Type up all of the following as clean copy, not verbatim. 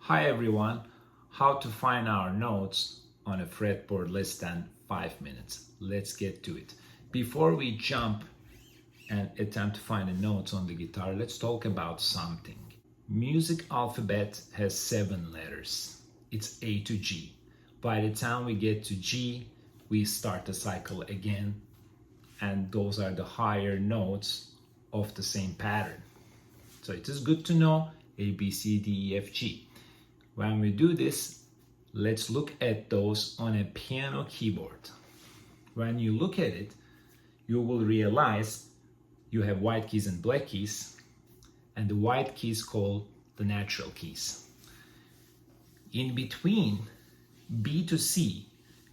Hi everyone, how to find our notes on a fretboard less than 5 minutes. Let's get to it. Before we jump and attempt to find the notes on the guitar, let's talk about something. Music alphabet has 7 letters. It's A to G. By the time we get to G, we start the cycle again, and those are the higher notes of the same pattern. So it is good to know A, B, C, D, E, F, G. When we do this, let's look at those on a piano keyboard. When you look at it, you will realize you have white keys and black keys, and the white keys called the natural keys. In between B to C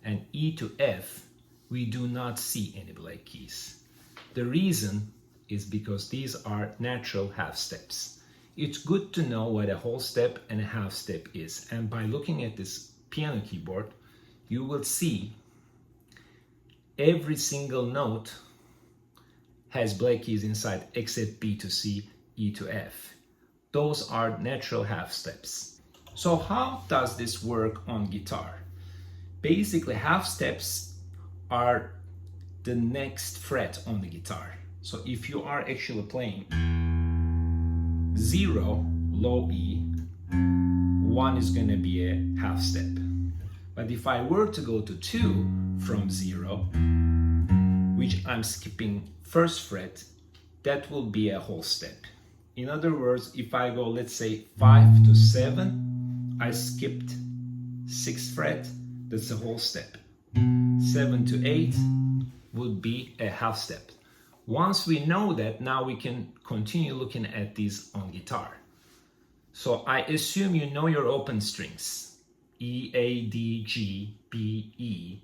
and E to F, we do not see any black keys. The reason is because these are natural half steps. It's good to know what a whole step and a half step is. And by looking at this piano keyboard, you will see every single note has black keys inside except B to C, E to F. Those are natural half steps. So how does this work on guitar? Basically, half steps are the next fret on the guitar. So if you are actually playing 0, low E, 1 is going to be a half step. But if I were to go to 2 from 0, which I'm skipping first fret, that will be a whole step. In other words, if I go, let's say 5 to 7, I skipped 6th fret, that's a whole step. 7 to 8 would be a half step. Once we know that, now we can continue looking at these on guitar. So I assume you know your open strings, E, A, D, G, B, E,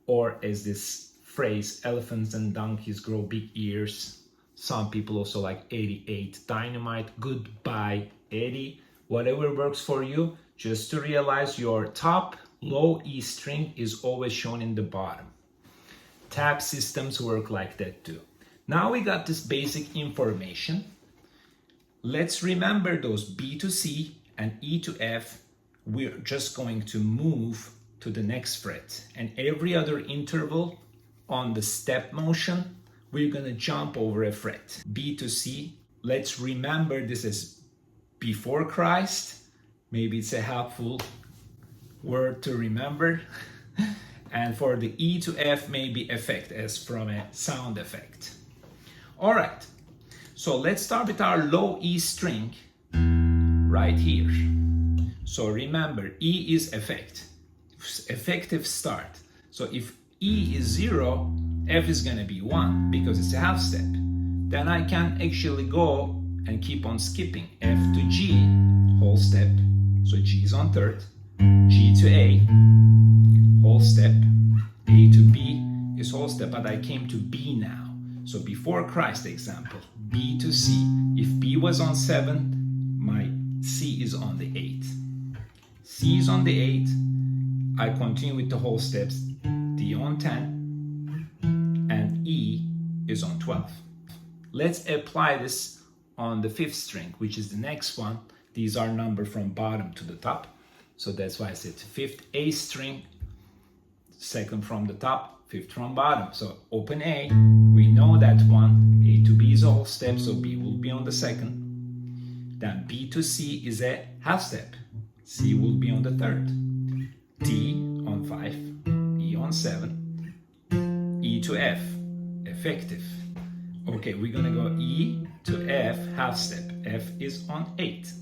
or as this phrase, elephants and donkeys grow big ears. Some people also like 88, dynamite, goodbye, Eddie, whatever works for you. Just to realize your top low E string is always shown in the bottom. Tab systems work like that too. Now we got this basic information. Let's remember those B to C and E to F. We're just going to move to the next fret. And every other interval on the step motion, we're going to jump over a fret. B to C, let's remember this is before Christ. Maybe it's a helpful word to remember. And for the E to F, maybe effect as from a sound effect. All right, so let's start with our low E string right here. So remember, E is effect, effective start. So if E is 0, F is gonna be 1 because it's a half step. Then I can actually go and keep on skipping F to G, whole step. So G is on 3rd, G to A, whole step, A to B is whole step, but I came to B now. So before Christ example, B to C. If B was on 7, my C is on the 8. C is on the 8, I continue with the whole steps, D on 10, and E is on 12. Let's apply this on the 5th string, which is the next one. These are numbered from bottom to the top. So that's why I said 5th A string, 2nd from the top, 5th from bottom. So open A, we know that one, A to B is a whole step, so B will be on the 2nd. Then B to C is a half step. C will be on the 3rd. D on 5, E on 7, E to F, effective. Okay, we're gonna go E to F, half step. F is on 8.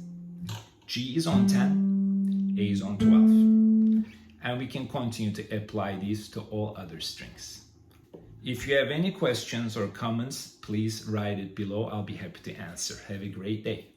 G is on 10, A is on 12. And we can continue to apply these to all other strings. If you have any questions or comments, please write it below. I'll be happy to answer. Have a great day.